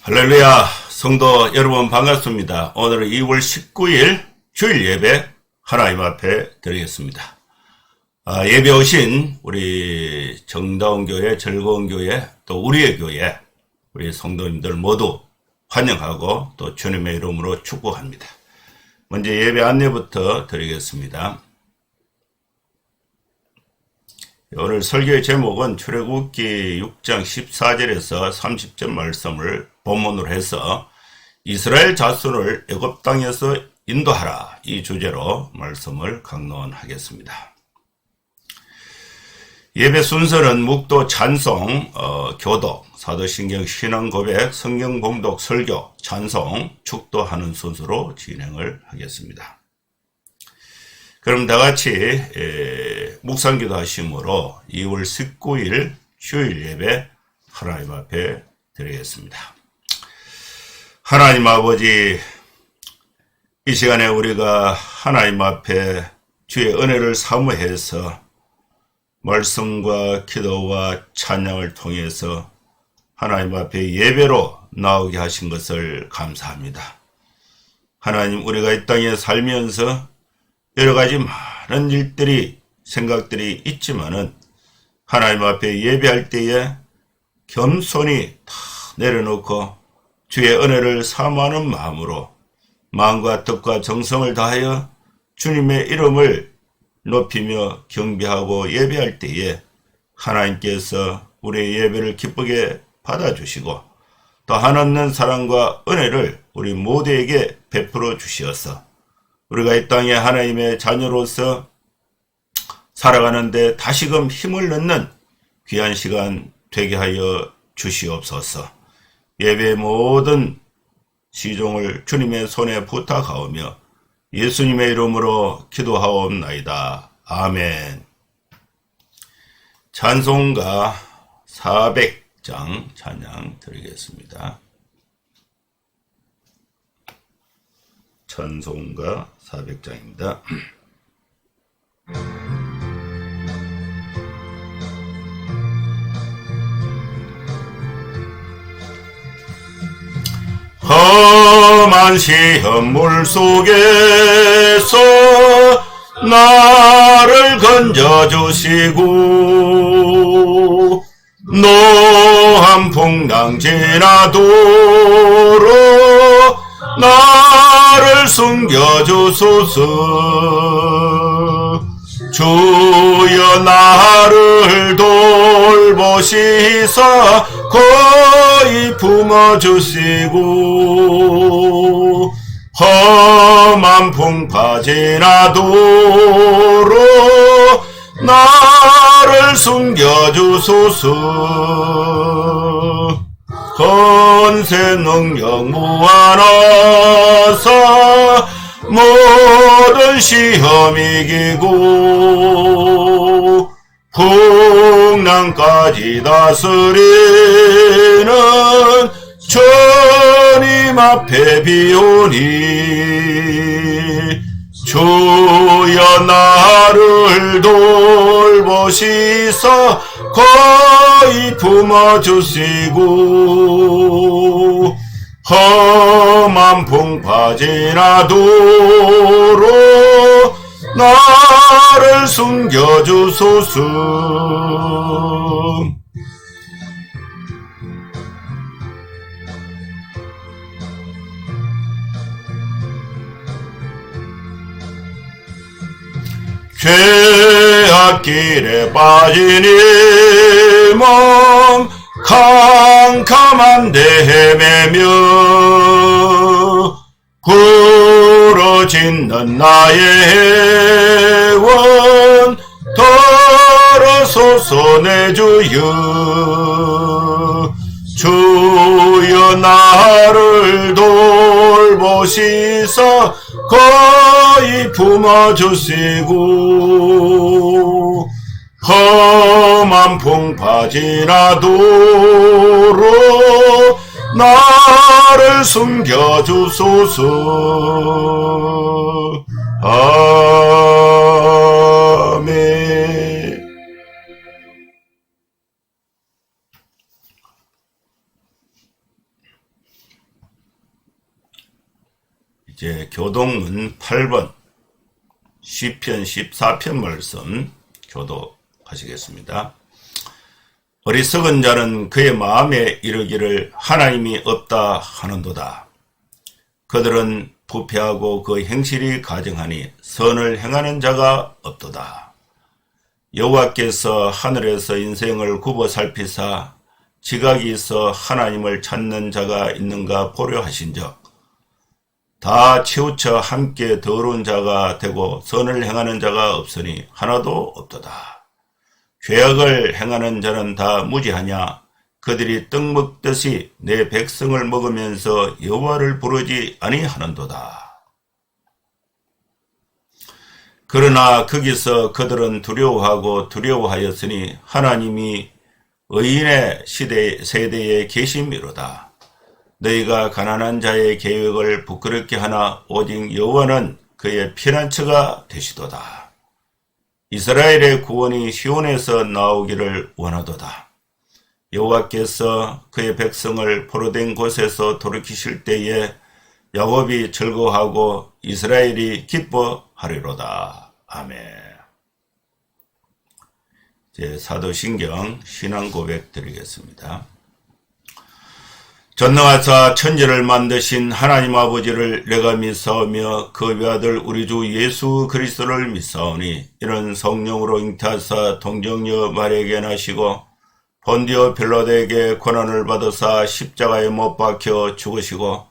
할렐루야, 성도 여러분 반갑습니다. 오늘은 2월 19일 주일 예배 하나님 앞에 드리겠습니다. 예배 오신 우리 정다운 교회, 즐거운 교회, 또 우리의 교회, 우리 성도님들 모두 환영하고 또 주님의 이름으로 축복합니다. 먼저 예배 안내부터 드리겠습니다. 오늘 설교의 제목은 출애굽기 6장 14절에서 30절 말씀을 본문으로 해서 이스라엘 자손을 애굽 땅에서 인도하라, 이 주제로 말씀을 강론하겠습니다. 예배 순서는 묵도, 찬송, 교독, 사도신경, 신앙 고백, 성경 봉독, 설교, 찬송, 축도하는 순서로 진행을 하겠습니다. 그럼 다 같이 묵상기도 하심으로 2월 19일 주일 예배 하나님 앞에 드리겠습니다. 하나님 아버지, 이 시간에 우리가 하나님 앞에 주의 은혜를 사모해서 말씀과 기도와 찬양을 통해서 하나님 앞에 예배로 나오게 하신 것을 감사합니다. 하나님, 우리가 이 땅에 살면서 여러 가지 많은 일들이, 생각들이 있지만은 하나님 앞에 예배할 때에 겸손히 다 내려놓고 주의 은혜를 사모하는 마음으로 마음과 뜻과 정성을 다하여 주님의 이름을 높이며 경배하고 예배할 때에 하나님께서 우리의 예배를 기쁘게 받아주시고 또 한없는 사랑과 은혜를 우리 모두에게 베풀어 주시어서 우리가 이 땅에 하나님의 자녀로서 살아가는데 다시금 힘을 넣는 귀한 시간 되게 하여 주시옵소서. 예배의 모든 시종을 주님의 손에 부탁하오며 예수님의 이름으로 기도하옵나이다. 아멘. 찬송가 400장 찬양 드리겠습니다. 찬송가 400장입니다. 험한 시험 물속에서 나를 건져주시고 노한 풍랑 지나도록 나를 숨겨주소서. 주여 나를 돌보시사 거의 품어주시고 험한 풍파 지나도록 나를 숨겨주소서. 권세 능력 무한하사 모든 시험 이기고 풍랑까지 다스리는 주님 앞에 비오니 주여 나를 돌보시사 거의 품어주시고 험한 풍파 지나도록 나를 숨겨주소서. 죄악길에 빠진 이 몸 캄캄한 데 헤매며 부러짓는 나의 원 돌아서서 내 주여. 주여 나를 돌보시사 거의 품어주시고 험한 풍파 지나도록 나를 숨겨주소서. 아멘. 교동문 8번 시편 14편 말씀 교독하시겠습니다. 어리석은 자는 그의 마음에 이르기를 하나님이 없다 하는도다. 그들은 부패하고 그 행실이 가증하니 선을 행하는 자가 없도다. 여호와께서 하늘에서 인생을 굽어 살피사 지각이 있어 하나님을 찾는 자가 있는가 보려 하신즉 다 치우쳐 함께 더러운 자가 되고 선을 행하는 자가 없으니 하나도 없도다. 죄악을 행하는 자는 다 무지하냐? 그들이 떡 먹듯이 내 백성을 먹으면서 여호와를 부르지 아니하는도다. 그러나 거기서 그들은 두려워하였으니 하나님이 의인의 세대에 계심이로다. 너희가 가난한 자의 계획을 부끄럽게 하나 오직 여호와는 그의 피난처가 되시도다. 이스라엘의 구원이 시온에서 나오기를 원하도다. 여호와께서 그의 백성을 포로된 곳에서 돌이키실 때에 야곱이 즐거워하고 이스라엘이 기뻐하리로다. 아멘. 사도신경 신앙고백 드리겠습니다. 전능하사 천지를 만드신 하나님 아버지를 내가 믿사오며 그 외아들 우리 주 예수 그리스도를 믿사오니 이는 성령으로 잉태하사 동정녀 마리아에게 나시고 본디오 빌라도에게 고난을 받으사 십자가에 못 박혀 죽으시고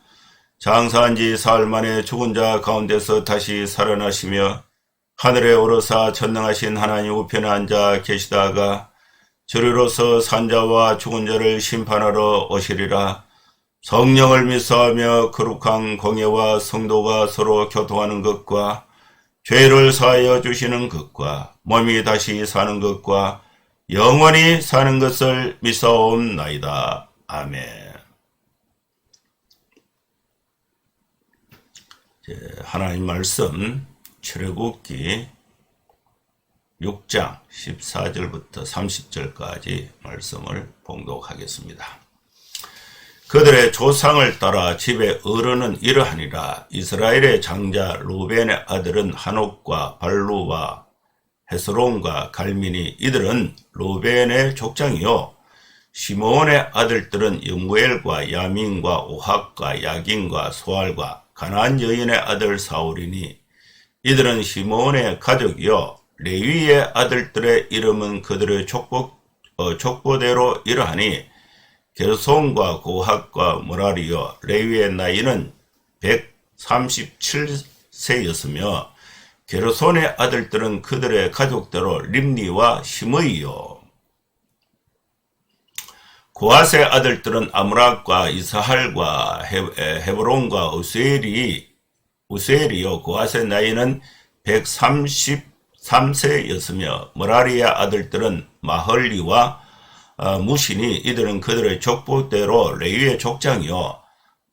장사한 지 사흘 만에 죽은 자 가운데서 다시 살아나시며 하늘에 오르사 전능하신 하나님 우편에 앉아 계시다가 저리로서 산자와 죽은 자를 심판하러 오시리라. 성령을 믿사하며 거룩한 공예와 성도가 서로 교통하는 것과 죄를 사하여 주시는 것과 몸이 다시 사는 것과 영원히 사는 것을 믿사옵나이다. 아멘. 하나님 말씀 출애굽기 6장 14절부터 30절까지 말씀을 봉독하겠습니다. 그들의 조상을 따라 집의 어른은 이러하니라. 이스라엘의 장자 루벤의 아들은 한옥과 발루와 헤스론과 갈민이 이들은 루벤의 족장이요. 시므온의 아들들은 여무엘과 야민과 오학과 야긴과 소알과 가나안 여인의 아들 사울이니 이들은 시므온의 가족이요. 레위의 아들들의 이름은 그들의 족보대로 이러하니 게르손과 고핫과 므라리요. 레위의 나이는 137세였으며 게르손의 아들들은 그들의 가족대로 림니와 시므이요. 고핫의 아들들은 아므락과 이스할과 헤브론과 우스엘이요. 고핫의 나이는 133세였으며 므라리의 아들들은 마헐리와 무신이 이들은 그들의 족보대로 레위의 족장이요.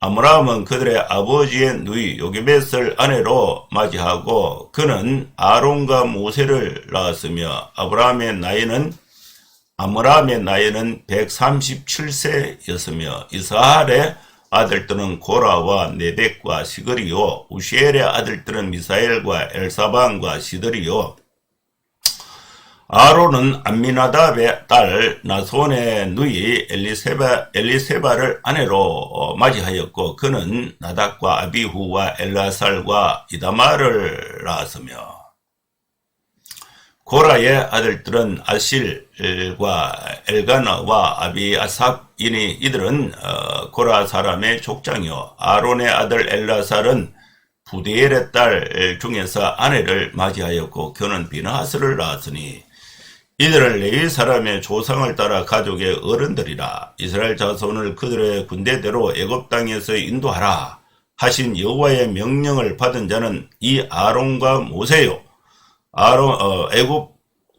아므람은 그들의 아버지의 누이 요게벳을 아내로 맞이하고 그는 아론과 모세를 낳았으며 아므람의 나이는 137세였으며 이스할의 아들들은 고라와 네벡과 시그리요. 우시엘의 아들들은 미사엘과 엘사반과 시드리요. 아론은 암미나답의 딸 나손의 누이 엘리세바를 아내로 맞이하였고 그는 나답과 아비후와 엘라살과 이다마를 낳았으며 고라의 아들들은 아실과 엘가나와 아비아삽이니 이들은 고라 사람의 족장이요. 아론의 아들 엘라살은 부디엘의 딸 중에서 아내를 맞이하였고 그는 비나하스를 낳았으니 이들은 레위 사람의 조상을 따라 가족의 어른들이라. 이스라엘 자손을 그들의 군대대로 애굽 땅에서 인도하라 하신 여호와의 명령을 받은 자는 이 아론과 모세요. 애굽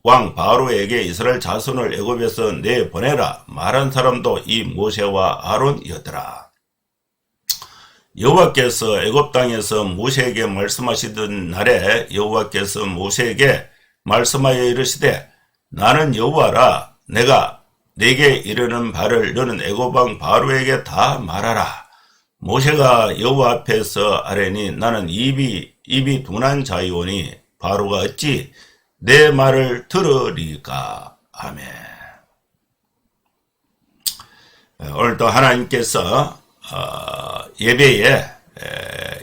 왕 바로에게 이스라엘 자손을 애굽에서 내보내라 말한 사람도 이 모세와 아론이었더라. 여호와께서 애굽 땅에서 모세에게 말씀하시던 날에 여호와께서 모세에게 말씀하여 이르시되 나는 여호와라. 내가 내게 이르는 바를 너는 애굽 왕 바로에게 다 말하라. 모세가 여호와 앞에서 아뢰니 나는 입이 둔한 자이오니 바로가 어찌 내 말을 들으리까. 아멘. 오늘도 하나님께서 예배에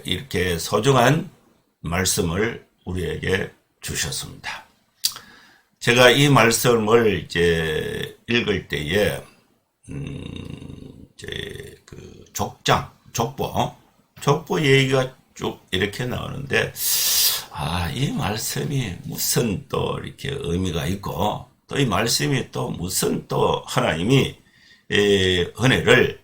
이렇게 소중한 말씀을 우리에게 주셨습니다. 제가 이 말씀을 이제 읽을 때에 이제 그 족보 얘기가 쭉 이렇게 나오는데, 이 말씀이 무슨 또 이렇게 의미가 있고, 또 이 말씀이 또 무슨 또 하나님이 은혜를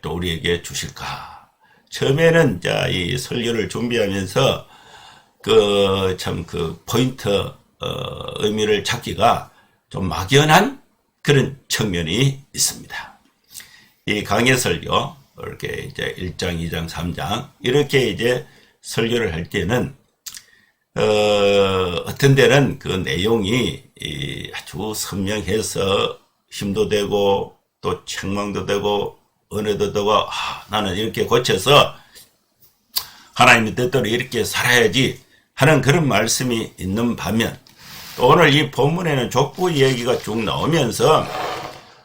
또 우리에게 주실까. 처음에는 이 설교를 준비하면서 그 포인트 의미를 찾기가 좀 막연한 그런 측면이 있습니다. 이 강해 설교, 이렇게 이제 1장, 2장, 3장, 이렇게 이제 설교를 할 때는, 어떤 데는 그 내용이 아주 선명해서 힘도 되고, 또 책망도 되고, 은혜도 되고, 나는 이렇게 고쳐서 하나님의 뜻대로 이렇게 살아야지 하는 그런 말씀이 있는 반면, 또 오늘 이 본문에는 족보 이야기가 쭉 나오면서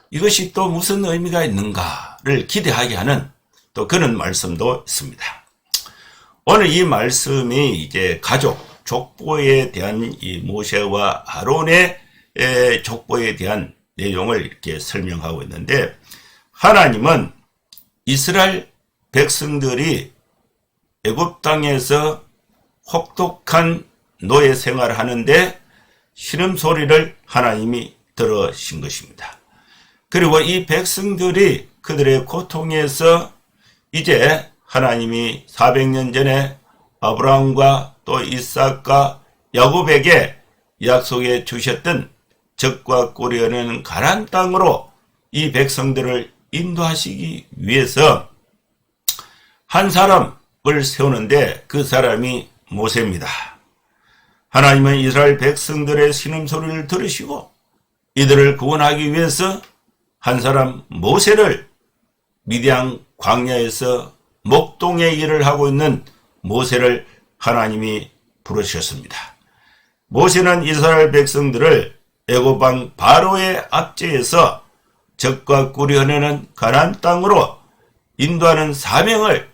이것이 또 무슨 의미가 있는가를 기대하게 하는 또 그런 말씀도 있습니다. 오늘 이 말씀이 이제 족보에 대한 이 모세와 아론의 족보에 대한 내용을 이렇게 설명하고 있는데, 하나님은 이스라엘 백성들이 애굽 땅에서 혹독한 노예 생활을 하는데 신음소리를 하나님이 들으신 것입니다. 그리고 이 백성들이 그들의 고통에서 이제 하나님이 400년 전에 아브라함과 또 이삭과 야곱에게 약속해 주셨던 적과 꿀이 흐르는 가나안 땅으로 이 백성들을 인도하시기 위해서 한 사람을 세우는데 그 사람이 모세입니다. 하나님은 이스라엘 백성들의 신음소리를 들으시고 이들을 구원하기 위해서 한 사람 모세를 미디안 광야에서 목동의 일을 하고 있는 모세를 하나님이 부르셨습니다. 모세는 이스라엘 백성들을 애굽 왕 바로의 압제에서 적과 꿀이 흐르는 가나안 땅으로 인도하는 사명을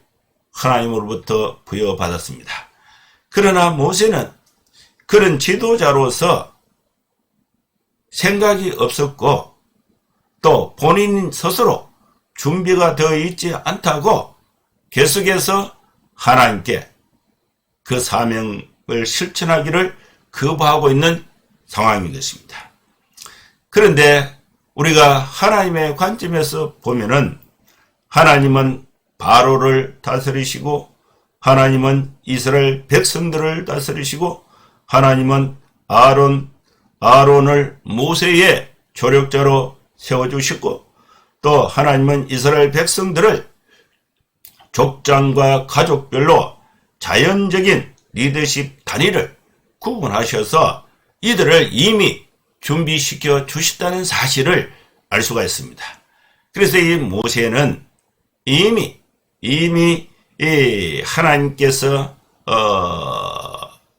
하나님으로부터 부여받았습니다. 그러나 모세는 그런 지도자로서 생각이 없었고 또 본인 스스로 준비가 되어 있지 않다고 계속해서 하나님께 그 사명을 실천하기를 거부하고 있는 상황인 것입니다. 그런데 우리가 하나님의 관점에서 보면은 하나님은 바로를 다스리시고 하나님은 이스라엘 백성들을 다스리시고 하나님은 아론을 모세의 조력자로 세워주시고 또 하나님은 이스라엘 백성들을 족장과 가족별로 자연적인 리더십 단위를 구분하셔서 이들을 이미 준비시켜 주셨다는 사실을 알 수가 있습니다. 그래서 이 모세는 이미 하나님께서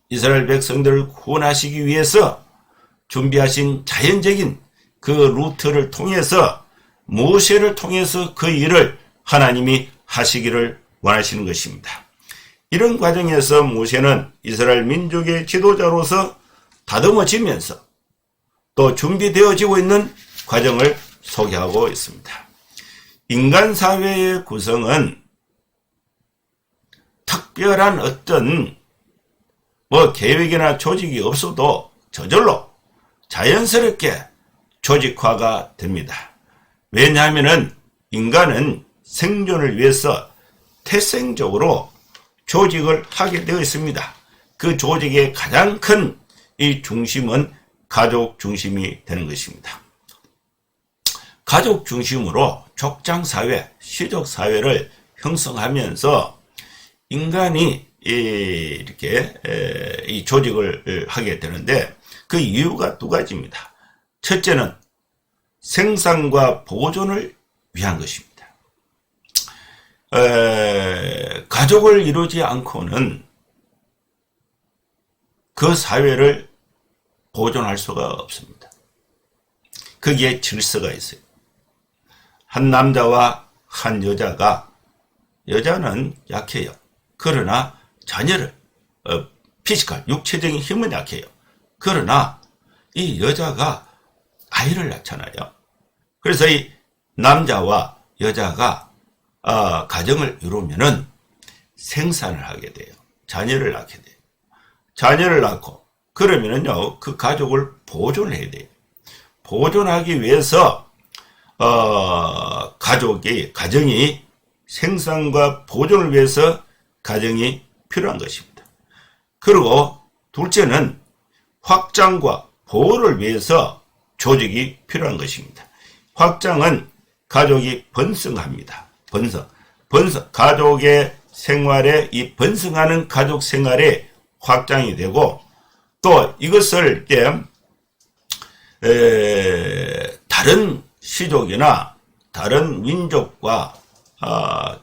이스라엘 백성들을 구원하시기 위해서 준비하신 자연적인 그 루트를 통해서 모세를 통해서 그 일을 하나님이 하시기를 원하시는 것입니다. 이런 과정에서 모세는 이스라엘 민족의 지도자로서 다듬어지면서 또 준비되어지고 있는 과정을 소개하고 있습니다. 인간 사회의 구성은 특별한 어떤 계획이나 조직이 없어도 저절로 자연스럽게 조직화가 됩니다. 왜냐하면 인간은 생존을 위해서 태생적으로 조직을 하게 되어 있습니다. 그 조직의 가장 큰 이 중심은 가족 중심이 되는 것입니다. 가족 중심으로 족장사회, 시족사회를 형성하면서 인간이 이렇게 이 조직을 하게 되는데 그 이유가 두 가지입니다. 첫째는 생산과 보존을 위한 것입니다. 가족을 이루지 않고는 그 사회를 보존할 수가 없습니다. 거기에 질서가 있어요. 한 남자와 한 여자가, 여자는 약해요. 그러나 자녀를, 피지컬, 육체적인 힘은 약해요. 그러나 이 여자가 아이를 낳잖아요. 그래서 이 남자와 여자가 가정을 이루면은 생산을 하게 돼요. 자녀를 낳게 돼요. 자녀를 낳고 그러면은요, 그 가족을 보존해야 돼요. 보존하기 위해서 가정이 생산과 보존을 위해서 가정이 필요한 것입니다. 그리고 둘째는 확장과 보호를 위해서 조직이 필요한 것입니다. 확장은 가족이 번성합니다. 번성. 가족의 생활에, 이 번성하는 가족 생활에 확장이 되고, 또 이것을 다른 시족이나 다른 민족과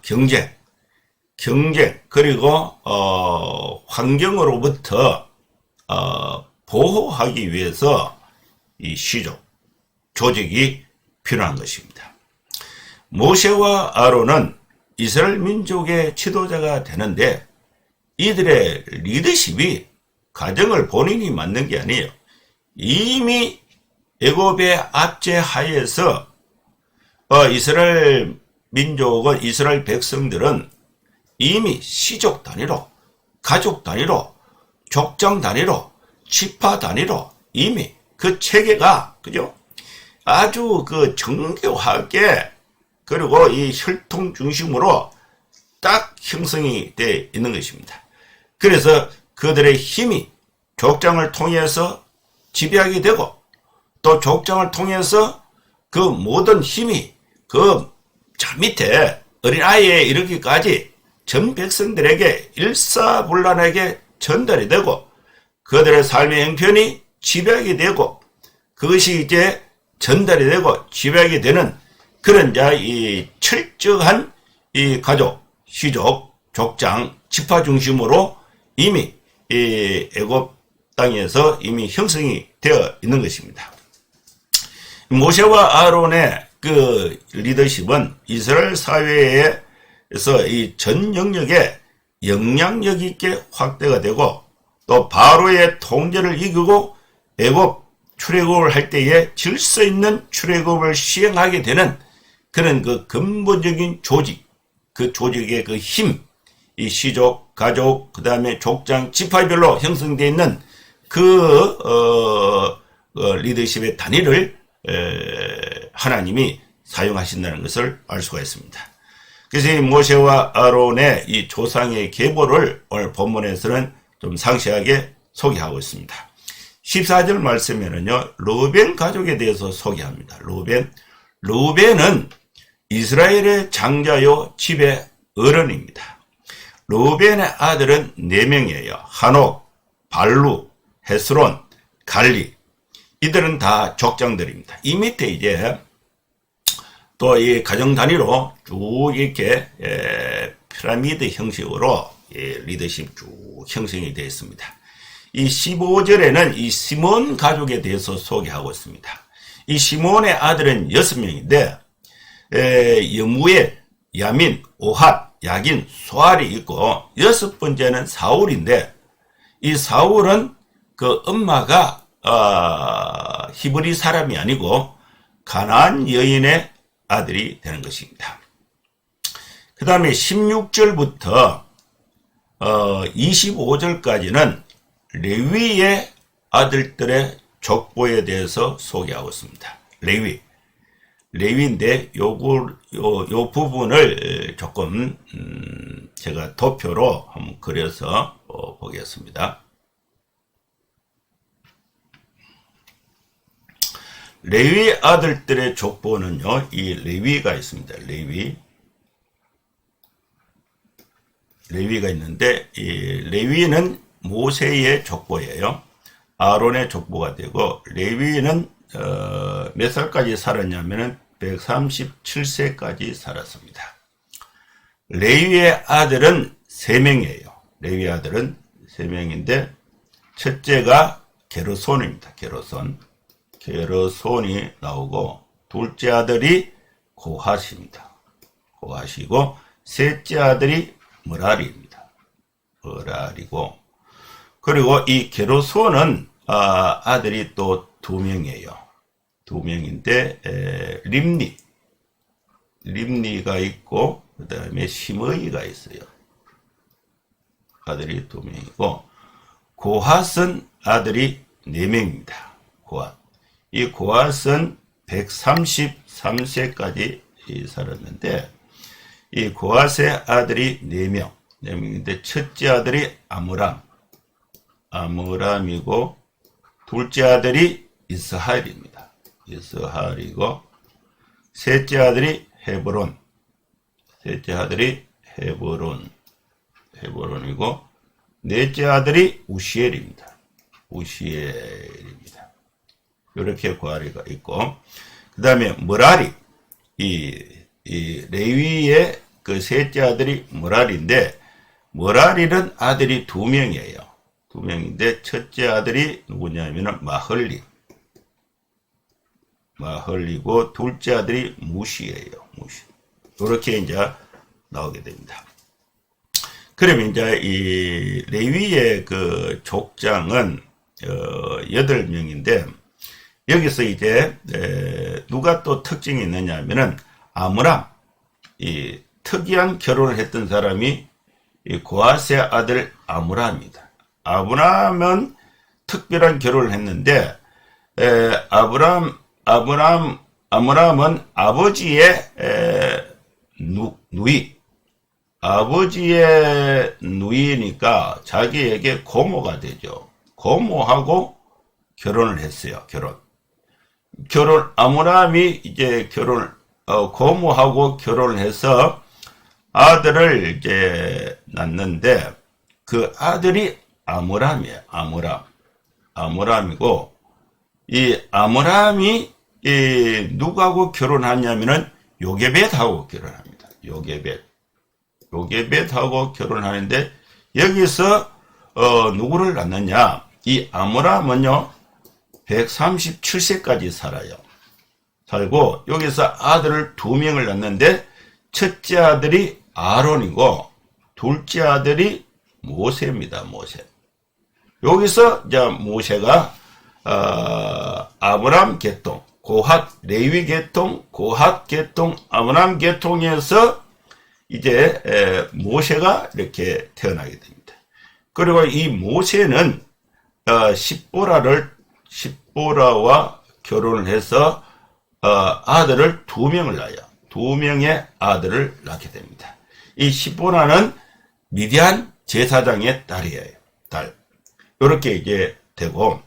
경쟁 그리고 환경으로부터 보호하기 위해서 이 시족 조직이 필요한 것입니다. 모세와 아론은 이스라엘 민족의 지도자가 되는데 이들의 리더십이 가정을 본인이 만든 게 아니에요. 이미 애굽의 압제 하에서 이스라엘 민족은, 이스라엘 백성들은 이미 시족 단위로, 가족 단위로, 족장 단위로, 지파 단위로 이미 그 체계가, 그죠? 아주 그 정교하게, 그리고 이 혈통 중심으로 딱 형성이 되어 있는 것입니다. 그래서 그들의 힘이 족장을 통해서 지배하게 되고, 또 족장을 통해서 그 모든 힘이 그 저 밑에 어린아이에 이르기까지 전 백성들에게 일사불란하게 전달이 되고, 그들의 삶의 형편이 지배하게 되고, 그것이 이제 전달이 되고 지배하게 되는 그런 이 철저한 이 가족, 시족, 족장, 지파 중심으로 이미 이 애굽 땅에서 이미 형성이 되어 있는 것입니다. 모세와 아론의 그 리더십은 이스라엘 사회에서 이 전 영역에 영향력 있게 확대가 되고, 또 바로의 통제를 이기고 애굽 출애굽을 할 때에 질서 있는 출애굽을 시행하게 되는 그런 그 근본적인 조직, 그 조직의 그 힘, 이 시족, 가족, 그 다음에 족장, 지파별로 형성되어 있는 그 리더십의 단위를 하나님이 사용하신다는 것을 알 수가 있습니다. 그래서 이 모세와 아론의 이 조상의 계보를 오늘 본문에서는 좀 상세하게 소개하고 있습니다. 14절 말씀에는요, 르우벤 가족에 대해서 소개합니다. 르우벤은 이스라엘의 장자요 집의 어른입니다. 르우벤의 아들은 4명이에요. 한옥, 발루, 헤스론, 갈리. 이들은 다 족장들입니다. 이 밑에 이제 또 이 가정 단위로 쭉 이렇게 피라미드 형식으로 리더십 쭉 형성이 되어 있습니다. 이 15절에는 이 시몬 가족에 대해서 소개하고 있습니다. 이 시몬의 아들은 6명인데 여무엘, 야민, 오핫, 야긴, 소알이 있고 6번째는 사울인데, 이 사울은 그 엄마가 히브리 사람이 아니고 가나안 여인의 아들이 되는 것입니다. 그 다음에 16절부터 25절까지는 레위의 아들들의 족보에 대해서 소개하고 있습니다. 레위인데 요 부분을 조금 제가 도표로 한번 그려서 보겠습니다. 레위 아들들의 족보는요, 이 레위가 있습니다. 레위가 있는데, 이 레위는 모세의 족보예요. 아론의 족보가 되고, 레위는 몇 살까지 살았냐면은 137세까지 살았습니다. 레위의 아들은 3명이에요. 레위의 아들은 3명인데 첫째가 게르손입니다. 게르손이 나오고 둘째 아들이 고핫입니다. 고핫이고 셋째 아들이 므라리입니다. 므라리고 그리고 이 게르손은 아들이 또 2명이에요. 2명인데 림니가 있고 그 다음에 시므이가 있어요. 아들이 2명이고 고핫은 아들이 4명입니다. 고핫. 이 고핫은 133세까지 살았는데 이 고핫의 아들이 4명인데 첫째 아들이 아므람이고 둘째 아들이 이스하엘입니다. 이스하엘이고 셋째 아들이 헤브론이고 넷째 아들이 우시엘입니다. 이렇게 고아리가 있고 그 다음에 므라리 이 레위의 그 셋째 아들이 므라리인데 므라리는 아들이 2명이에요. 2명인데 첫째 아들이 누구냐면은 마흘리고 둘째 아들이 무시예요. 이렇게 이제 나오게 됩니다. 그러면 이제 이 레위의 그 족장은 8명인데 여기서 이제 누가 또 특징이 있느냐 하면은 아므람 이 특이한 결혼을 했던 사람이 이 고핫의 아들 아므람입니다. 아므람은 특별한 결혼을 했는데 아므람은 아버지의 아버지의 누이니까 자기에게 고모가 되죠. 고모하고 결혼을 했어요. 아므람이 이제 고모하고 결혼을 해서 아들을 이제 낳는데 그 아들이 아므람이에요. 아므람이고 이 아므람이 누구하고 결혼하냐면은 요게벳하고 결혼합니다. 요게벳하고 결혼하는데 여기서 누구를 낳느냐? 이 아므람은요 137세까지 살고 여기서 아들을 2명을 낳는데 첫째 아들이 아론이고 둘째 아들이 모세입니다. 여기서 이제 모세가 아브람 계통, 고핫 레위 계통, 고핫 계통, 아브람 계통에서 이제 모세가 이렇게 태어나게 됩니다. 그리고 이 모세는 십보라와 결혼을 해서 아들을 2명을 낳아요. 2명의 아들을 낳게 됩니다. 이 십보라는 미디안 제사장의 딸이에요. 이렇게 이제 되고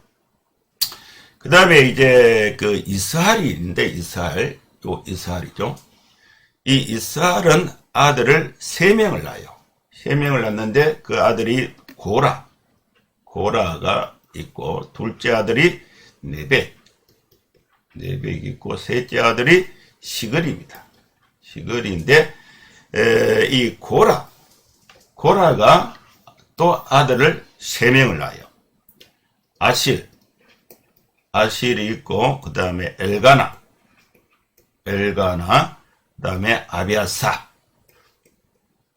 그 다음에 이제 그 이스하엘이 있는데 이스하엘이죠. 이 이스하엘은 아들을 3명을 낳아요. 3명을 낳는데 그 아들이 고라가 있고 둘째 아들이 네벡 있고 셋째 아들이 시글입니다. 시글인데 이 고라가 또 아들을 3명을 낳아요. 아실이 있고 그 다음에 엘가나 그 다음에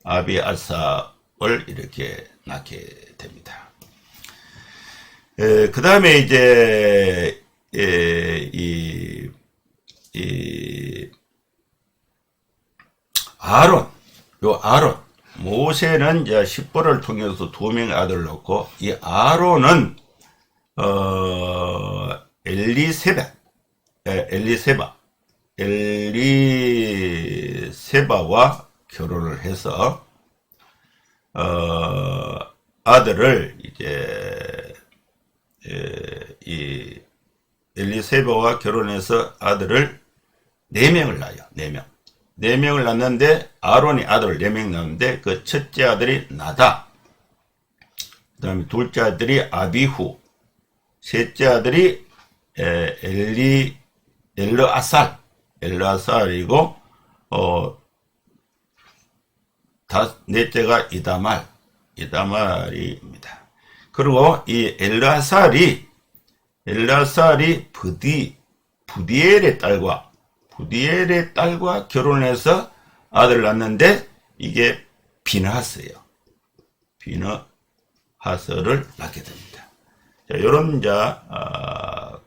아비아사를 이렇게 낳게 됩니다. 그 다음에 이제 아론 모세는 이제 십보를 통해서 2명의 아들을 낳고 이 아론은 엘리세바와 결혼을 해서 아들을 이제 이 엘리세바와 결혼해서 아들을 4명을 낳아요. 4명을 낳는데 아론이 아들을 4명 낳는데 그 첫째 아들이 나다. 그 다음에 둘째 아들이 아비후. 셋째 아들이 엘르아살이고 넷째가 이다말입니다. 그리고 이 엘라살이 부디엘의 딸과 결혼해서 아들을 낳는데 이게 비느하스예요. 비느하스를 낳게 됩니다. 자, 이런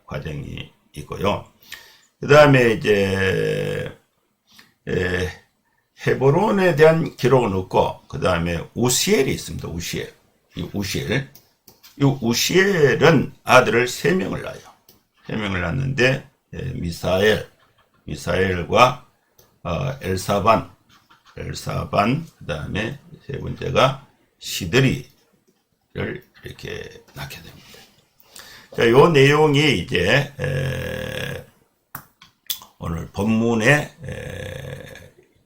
과정이 있고요. 그 다음에 이제 헤브론에 대한 기록은 없고, 그 다음에 우시엘이 있습니다. 이 우시엘은 아들을 3명을 낳아요. 3명을 낳는데 미사엘과 엘사반, 그 다음에 세 번째가 시드리를 이렇게 낳게 됩니다. 자, 요 내용이 이제 오늘 본문에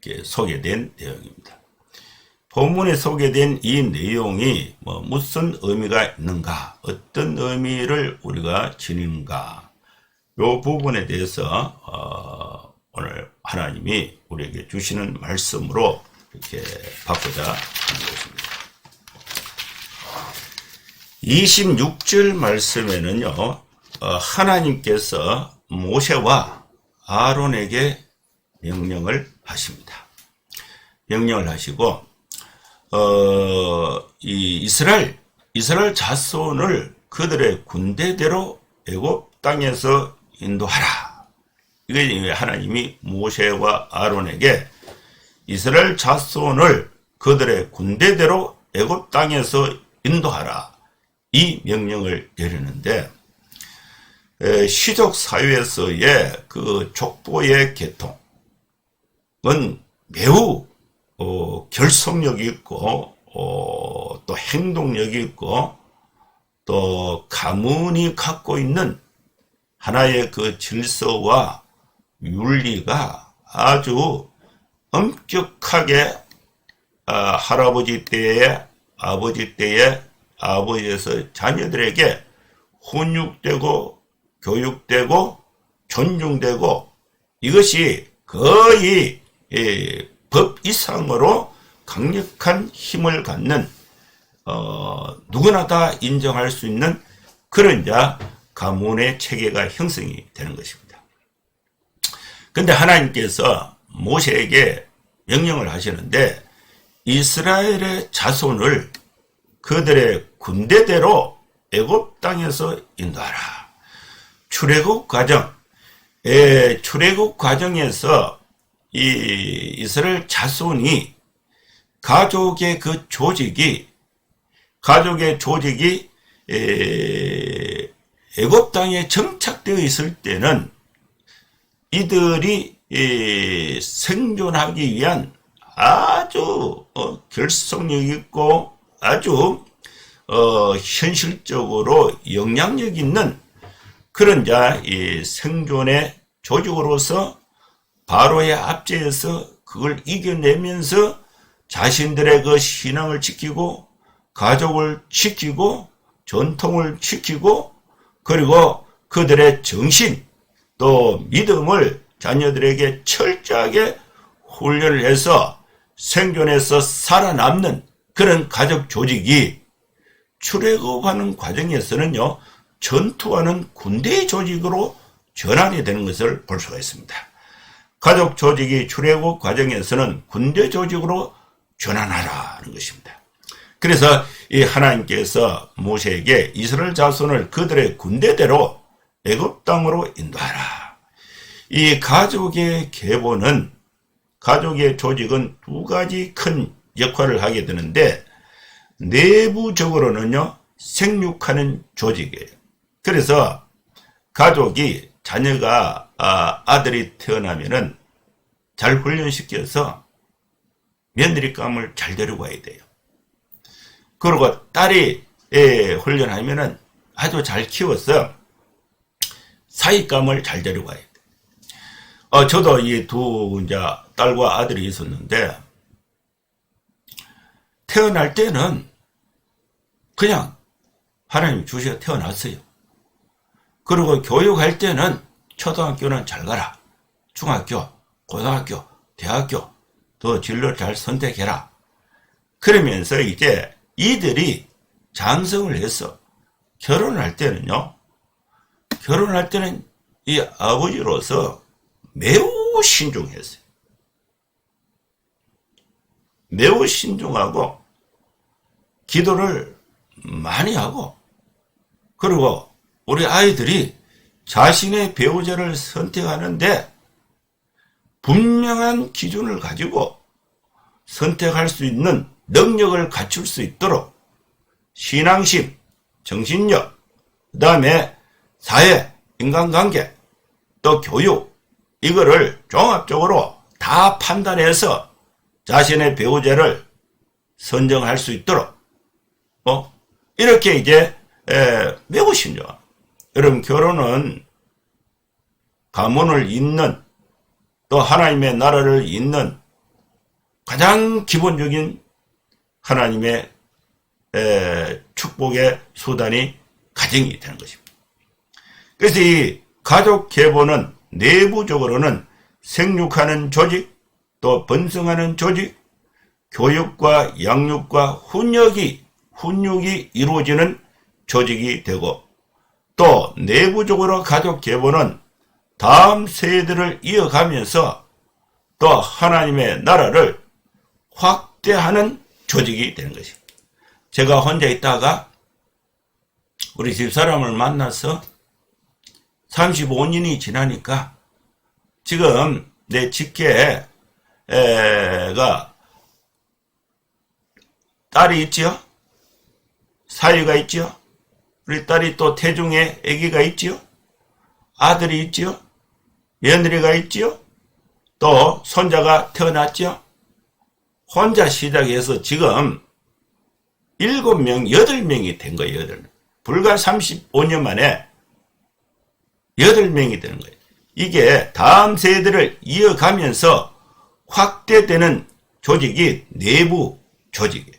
이렇게 소개된 내용입니다. 본문에 소개된 이 내용이 무슨 의미가 있는가, 어떤 의미를 우리가 지니는가, 요 부분에 대해서 오늘 하나님이 우리에게 주시는 말씀으로 이렇게 받고자 하는 것입니다. 26절 말씀에는요, 하나님께서 모세와 아론에게 명령을 하십니다. 명령을 하시고, 이 이스라엘 자손을 그들의 군대대로 애굽 땅에서 인도하라. 이게 하나님이 모세와 아론에게 이스라엘 자손을 그들의 군대대로 애굽 땅에서 인도하라. 이 명령을 내리는데, 시족 사회에서의 그 족보의 계통은 매우 결속력이 있고 또 행동력이 있고 또 가문이 갖고 있는 하나의 그 질서와 윤리가 아주 엄격하게 할아버지 때에 아버지 때에 아버지에서 자녀들에게 훈육되고 교육되고 존중되고, 이것이 거의 법 이상으로 강력한 힘을 갖는 누구나 다 인정할 수 있는 그런 가문의 체계가 형성이 되는 것입니다. 그런데 하나님께서 모세에게 명령을 하시는데, 이스라엘의 자손을 그들의 군대대로 애굽 땅에서 인도하라. 출애굽 과정에서 이 이스라엘 자손이 가족의 조직이 애굽 땅에 정착되어 있을 때는 이들이 생존하기 위한 아주 결속력 있고 아주 현실적으로 영향력 있는 그런 이 생존의 조직으로서 바로의 압제에서 그걸 이겨내면서 자신들의 그 신앙을 지키고 가족을 지키고 전통을 지키고, 그리고 그들의 정신 또 믿음을 자녀들에게 철저하게 훈련을 해서 생존해서 살아남는 그런 가족 조직이 출애굽하는 과정에서는요, 전투하는 군대의 조직으로 전환이 되는 것을 볼 수가 있습니다. 가족 조직이 출애굽 과정에서는 군대 조직으로 전환하라는 것입니다. 그래서 이 하나님께서 모세에게 이스라엘 자손을 그들의 군대대로 애굽 땅으로 인도하라. 이 가족의 계보는, 가족의 조직은 두 가지 큰 역할을 하게 되는데, 내부적으로는요, 생육하는 조직이에요. 그래서 가족이, 자녀가 아들이 태어나면은 잘 훈련시켜서 며느리감을 잘 데리고 와야 돼요. 그리고 딸이 훈련하면은 아주 잘 키워서 사위감을 잘 데리고 와야 돼요. 저도 이 두 딸과 아들이 있었는데, 태어날 때는 그냥 하나님 주셔 태어났어요. 그리고 교육할 때는 초등학교는 잘 가라, 중학교, 고등학교, 대학교 더 진로를 잘 선택해라. 그러면서 이제 이들이 장성을 해서 결혼할 때는요, 결혼할 때는 이 아버지로서 매우 신중했어요. 매우 신중하고 기도를 많이 하고, 그리고 우리 아이들이 자신의 배우자를 선택하는데 분명한 기준을 가지고 선택할 수 있는 능력을 갖출 수 있도록 신앙심, 정신력, 그 다음에 사회, 인간관계, 또 교육, 이거를 종합적으로 다 판단해서 자신의 배우자를 선정할 수 있도록 이렇게 이제 매우 신중합니다. 여러분, 결혼은 가문을 잇는, 또 하나님의 나라를 잇는 가장 기본적인 하나님의 축복의 수단이 가정이 되는 것입니다. 그래서 이 가족 계보는 내부적으로는 생육하는 조직, 또 번성하는 조직, 교육과 양육과 훈육이 이루어지는 조직이 되고, 또 내부적으로 가족 계보는 다음 세대를 이어가면서 또 하나님의 나라를 확대하는 조직이 되는 것입니다. 제가 혼자 있다가 우리 집사람을 만나서 35년이 지나니까 지금 내 직계가 딸이 있지요? 사위가 있지요? 우리 딸이 또 태중에 아기가 있지요? 아들이 있지요? 며느리가 있지요? 또 손자가 태어났지요? 혼자 시작해서 지금 7명, 8명이 된 거예요. 8명. 불과 35년 만에 8명이 되는 거예요. 이게 다음 세대를 이어가면서 확대되는 조직이 내부 조직이에요.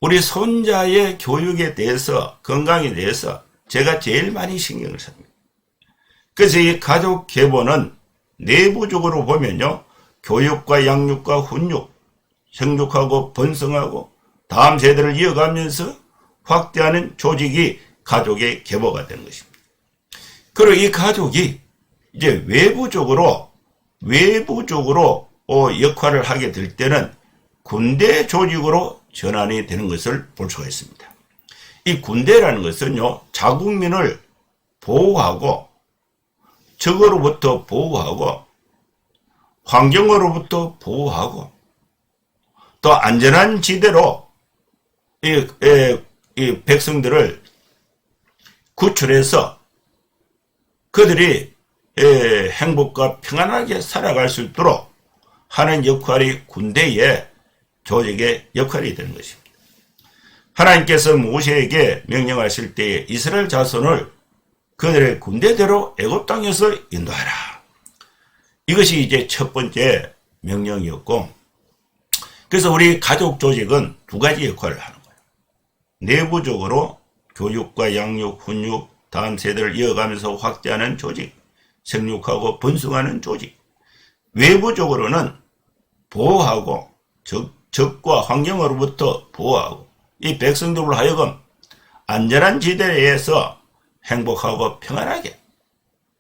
우리 손자의 교육에 대해서, 건강에 대해서 제가 제일 많이 신경을 씁니다. 그래서 이 가족 계보는 내부적으로 보면요, 교육과 양육과 훈육, 생육하고 번성하고 다음 세대를 이어가면서 확대하는 조직이 가족의 계보가 되는 것입니다. 그리고 이 가족이 이제 외부적으로 역할을 하게 될 때는 군대 조직으로 전환이 되는 것을 볼 수가 있습니다. 이 군대라는 것은요, 자국민을 보호하고, 적으로부터 보호하고, 환경으로부터 보호하고, 또 안전한 지대로 이 백성들을 구출해서 그들이 행복과 평안하게 살아갈 수 있도록 하는 역할이 군대의 조직의 역할이 되는 것입니다. 하나님께서 모세에게 명령하실 때에 이스라엘 자손을 그들의 군대대로 애굽 땅에서 인도하라. 이것이 이제 첫 번째 명령이었고, 그래서 우리 가족 조직은 두 가지 역할을 하는 거예요. 내부적으로 교육과 양육, 훈육, 다음 세대를 이어가면서 확대하는 조직, 생육하고 번성하는 조직. 외부적으로는 보호하고 적과 환경으로부터 보호하고 이 백성들을 하여금 안전한 지대에서 행복하고 평안하게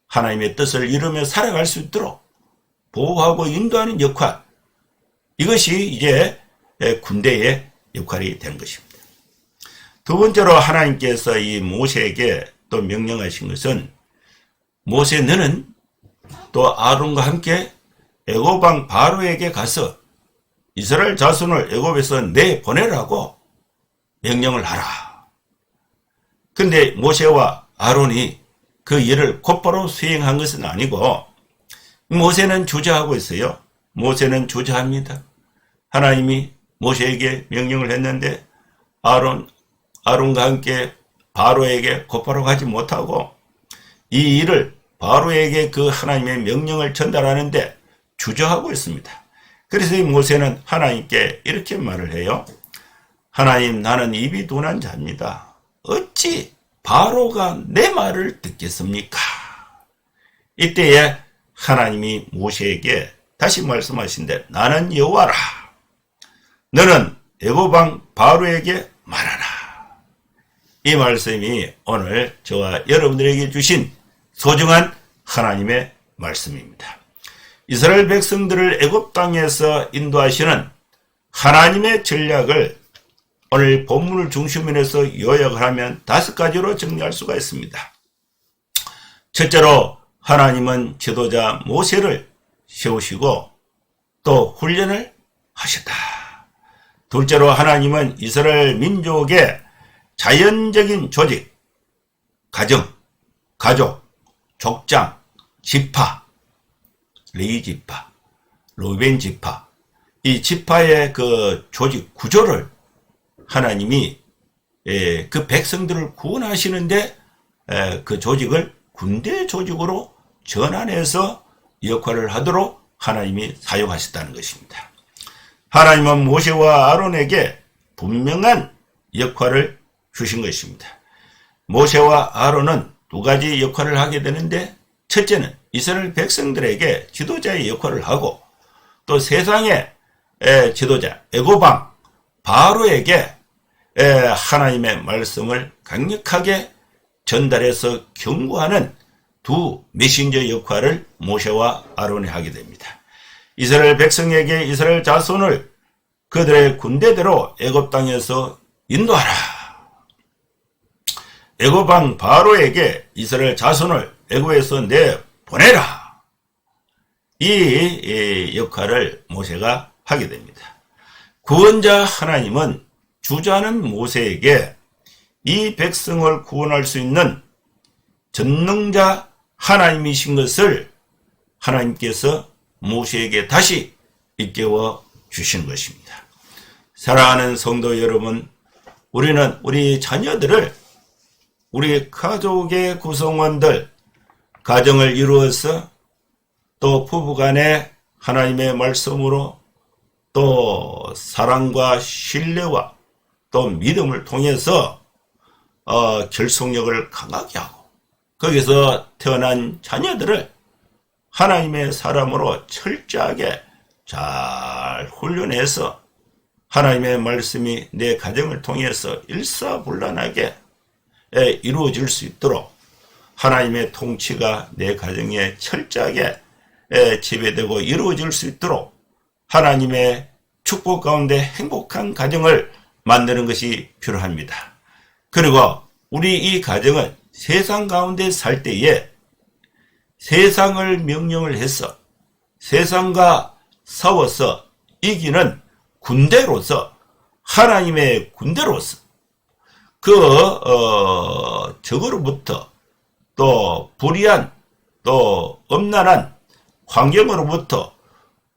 하나님의 뜻을 이루며 살아갈 수 있도록 보호하고 인도하는 역할, 이것이 이제 군대의 역할이 되는 것입니다. 두 번째로 하나님께서 이 모세에게 또 명령하신 것은, 모세 너는 또 아론과 함께 애굽 왕 바로에게 가서 이스라엘 자손을 애굽에서 내보내라고 명령을 하라. 근데 모세와 아론이 그 일을 곧바로 수행한 것은 아니고, 모세는 주저하고 있어요. 모세는 주저합니다. 하나님이 모세에게 명령을 했는데 아론과 함께 바로에게 곧바로 가지 못하고 이 일을 바로에게 그 하나님의 명령을 전달하는데 주저하고 있습니다. 그래서 이 모세는 하나님께 이렇게 말을 해요. 하나님, 나는 입이 둔한 자입니다. 어찌 바로가 내 말을 듣겠습니까? 이때에 하나님이 모세에게 다시 말씀하신데, 나는 여호와라. 너는 애고방 바로에게 말하라. 이 말씀이 오늘 저와 여러분들에게 주신 소중한 하나님의 말씀입니다. 이스라엘 백성들을 애굽 땅에서 인도하시는 하나님의 전략을 오늘 본문을 중심으로 해서 요약을 하면 5가지로 정리할 수가 있습니다. 첫째로 하나님은 지도자 모세를 세우시고 또 훈련을 하셨다. 둘째로 하나님은 이스라엘 민족의 자연적인 조직, 가정, 가족, 족장, 지파, 레위 지파, 로벤 지파, 이 지파의 그 조직 구조를 하나님이 그 백성들을 구원하시는데 그 조직을 군대 조직으로 전환해서 역할을 하도록 하나님이 사용하셨다는 것입니다. 하나님은 모세와 아론에게 분명한 역할을 주신 것입니다. 모세와 아론은 2가지 역할을 하게 되는데, 첫째는 이스라엘 백성들에게 지도자의 역할을 하고, 또 세상의 지도자 애고방 바로에게 하나님의 말씀을 강력하게 전달해서 경고하는 2 메신저 역할을 모세와 아론이 하게 됩니다. 이스라엘 백성에게 이스라엘 자손을 그들의 군대대로 애굽 땅에서 인도하라. 애굽왕 바로에게 이스라엘 자손을 애굽에서 내보내라. 이 역할을 모세가 하게 됩니다. 구원자 하나님은 주저하는 모세에게 이 백성을 구원할 수 있는 전능자 하나님이신 것을 하나님께서 모세에게 다시 일깨워 주신 것입니다. 사랑하는 성도 여러분, 우리는 우리 자녀들을 우리 가족의 구성원들, 가정을 이루어서 또 부부간에 하나님의 말씀으로 또 사랑과 신뢰와 또 믿음을 통해서 결속력을 강하게 하고, 거기서 태어난 자녀들을 하나님의 사람으로 철저하게 잘 훈련해서 하나님의 말씀이 내 가정을 통해서 일사불란하게 이루어질 수 있도록 하나님의 통치가 내 가정에 철저하게 지배되고 이루어질 수 있도록 하나님의 축복 가운데 행복한 가정을 만드는 것이 필요합니다. 그리고 우리 이 가정은 세상 가운데 살 때에 세상을 명령을 해서 세상과 싸워서 이기는 군대로서, 하나님의 군대로서 적으로부터 또 불의한 또 엄난한 환경으로부터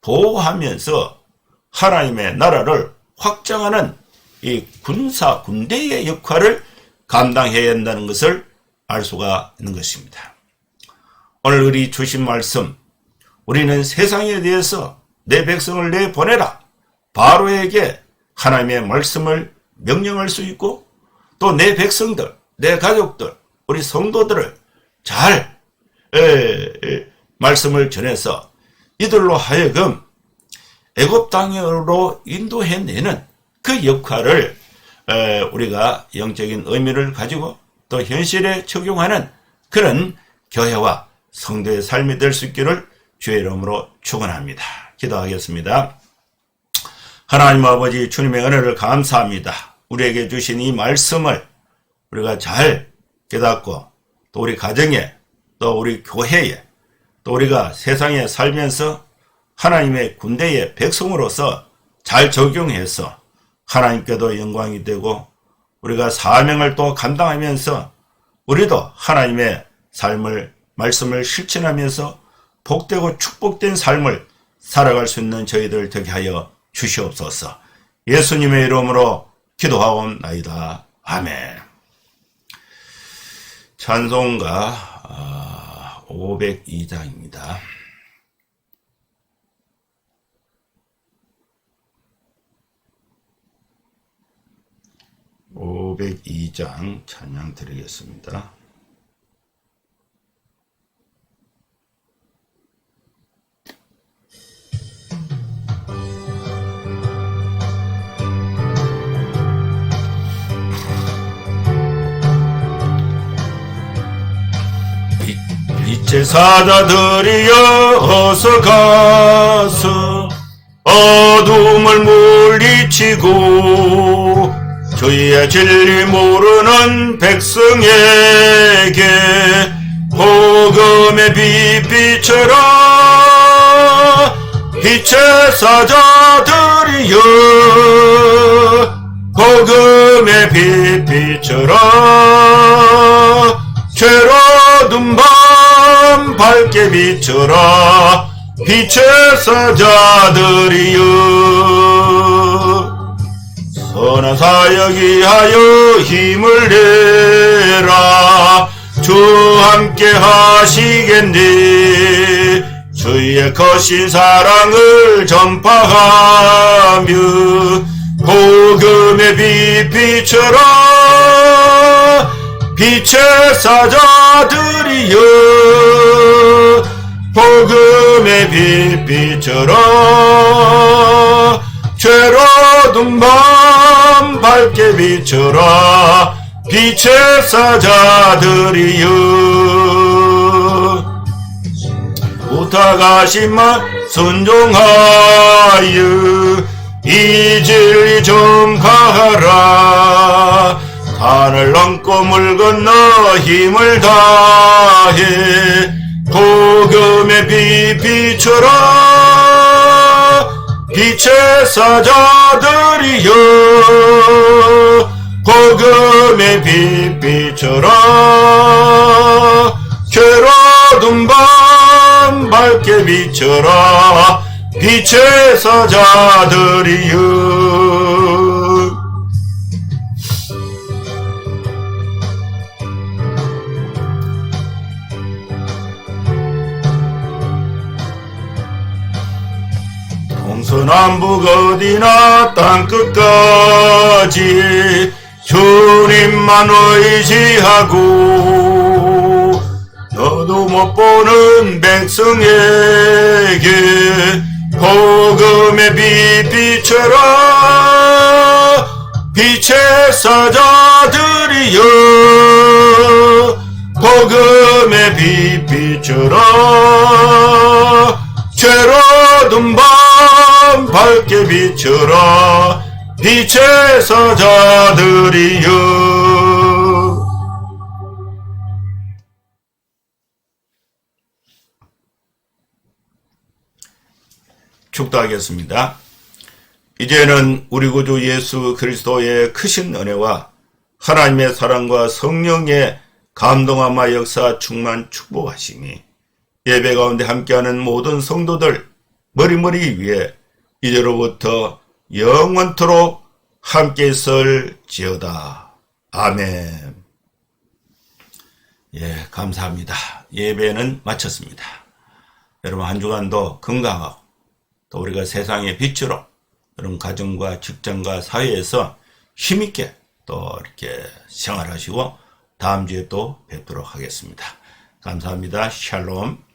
보호하면서 하나님의 나라를 확장하는 이 군대의 역할을 감당해야 한다는 것을 알 수가 있는 것입니다. 오늘 우리 주신 말씀, 우리는 세상에 대해서 내 백성을 내보내라 바로에게 하나님의 말씀을 명령할 수 있고, 또 내 백성들, 내 가족들, 우리 성도들을 잘 말씀을 전해서 이들로 하여금 애굽 땅으로 인도해내는 그 역할을 우리가 영적인 의미를 가지고 또 현실에 적용하는 그런 교회와 성도의 삶이 될 수 있기를 주의 이름으로 축원합니다. 기도하겠습니다. 하나님 아버지, 주님의 은혜를 감사합니다. 우리에게 주신 이 말씀을 우리가 잘 깨닫고 또 우리 가정에 또 우리 교회에 또 우리가 세상에 살면서 하나님의 군대의 백성으로서 잘 적용해서 하나님께도 영광이 되고 우리가 사명을 또 감당하면서 우리도 하나님의 삶을, 말씀을 실천하면서 복되고 축복된 삶을 살아갈 수 있는 저희들 되게 하여 주시옵소서. 예수님의 이름으로 기도하옵나이다. 아멘. 찬송가 502장입니다. 502장 찬양 드리겠습니다. 제사자들이여 어서 가서 어둠을 물리치고 주의 진리 모르는 백성에게 복음의 빛 비춰라. 빛의 사자들이여 복음의 빛 비춰라. 죄로 어두운 밤 밝게 비춰라. 빛의 사자들이여 선한 사역 위하여 힘을 내라. 주 함께 하시겠니. 주의 거신 사랑을 전파하며 복음의 빛 비춰라. 빛의 사자들이여 복음의 빛 비춰라. 죄로 어두운 밤 밝게 비춰라. 빛의 사자들이여 부탁하시만 순종하여 이 진리 전파하라. 산을 넘고 물 건너 힘을 다해 복음의 빛 비춰라. 빛의 사자들이여 복음의 빛 비춰라. 죄로 어두운 밤 밝게 비춰라. 빛의 사자들이여 동서남북 어디나 땅끝까지 주님만 의지하고 너도 못 보는 백성에게 복음의 빛 비춰라. 빛의 사자들이여 복음의 빛 비춰라. 죄로 어두운 밤 밝게 비춰라. 빛의 사자들이여 축도하겠습니다. 이제는 우리 구주 예수 그리스도의 크신 은혜와 하나님의 사랑과 성령의 감동함과 역사 충만 축복하심이 예배 가운데 함께하는 모든 성도들 머리머리 위에 이제로부터 영원토록 함께 있을지어다. 아멘. 예, 감사합니다. 예배는 마쳤습니다. 여러분 한 주간도 건강하고 또 우리가 세상의 빛으로 여러분 가정과 직장과 사회에서 힘있게 또 이렇게 생활하시고 다음 주에 또 뵙도록 하겠습니다. 감사합니다. 샬롬.